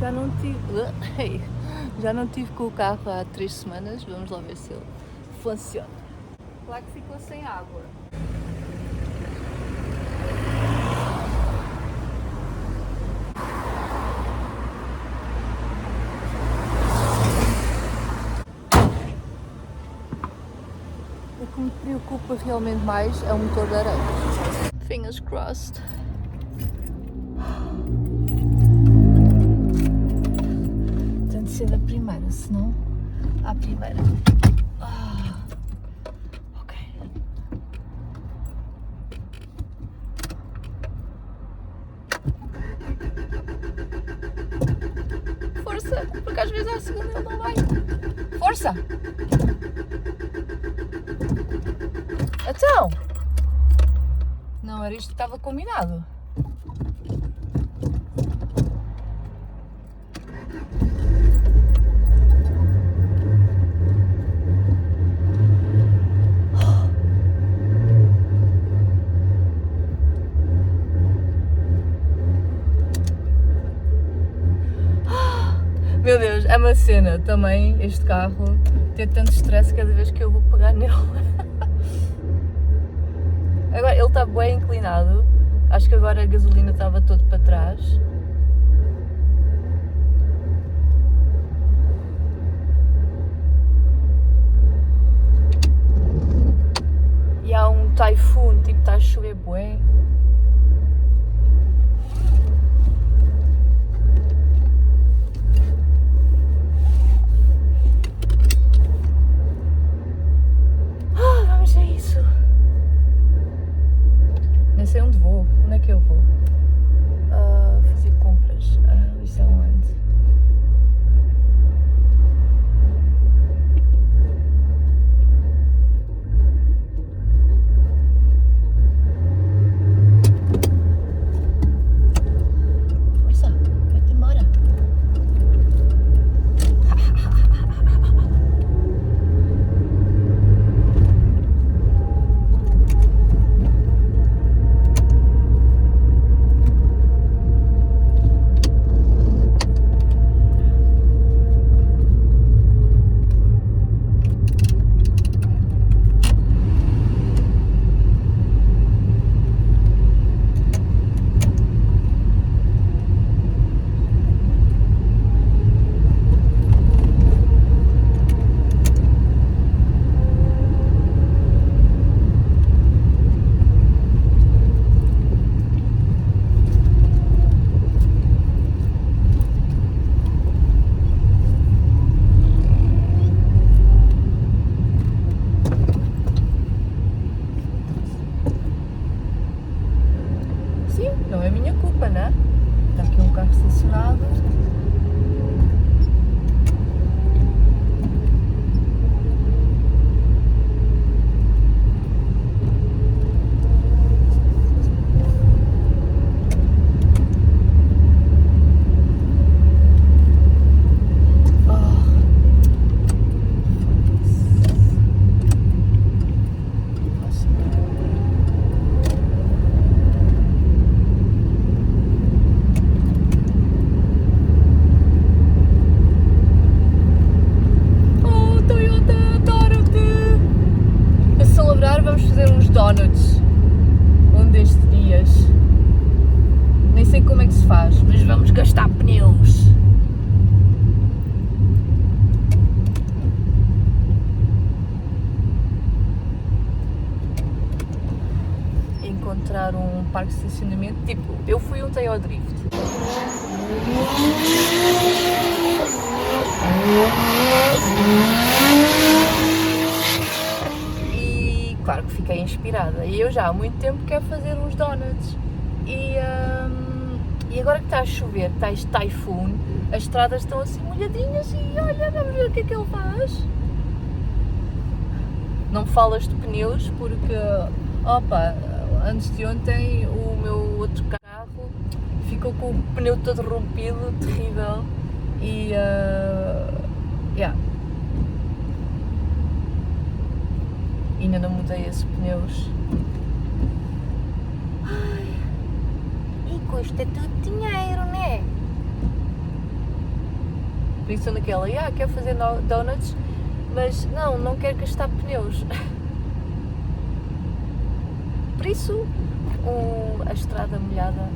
Já não tive com o carro há 3 semanas, vamos lá ver se ele funciona. Claro que ficou sem água. O que me preocupa realmente mais é o motor de areia. Fingers crossed. Tem de ser da primeira, senão à primeira. Ok. Força, porque às vezes à segunda ele não vai. Força! Então! Não era isto que estava combinado. Meu Deus, é uma cena também este carro ter tanto stress cada vez que eu vou pegar nele. Agora ele está bem inclinado, acho que agora a gasolina estava todo para trás. E há um typhoon, tipo está a chover bué. Vamos a isso. Nem sei onde vou. Onde é que eu vou? Fazer compras. Isso é onde? Força, vai-te embora. Não é minha culpa, né? Está aqui um carro estacionado. Vamos fazer uns donuts um destes dias. Nem sei como é que se faz, mas vamos gastar pneus. Encontrar um parque de estacionamento. Tipo, eu fui ontem ao drift. Claro que fiquei inspirada e eu já há muito tempo quero fazer uns donuts e agora que está a chover, que está este typhoon, as estradas estão assim molhadinhas e olha, vamos ver o que é que ele faz. Não me falas de pneus porque, opa, antes de ontem o meu outro carro ficou com o pneu todo rompido, terrível e yeah. Ainda não mudei esses pneus. Ai, e custa tudo dinheiro, né? Por isso naquela, quero fazer donuts, mas não quero gastar pneus. Por isso, a estrada molhada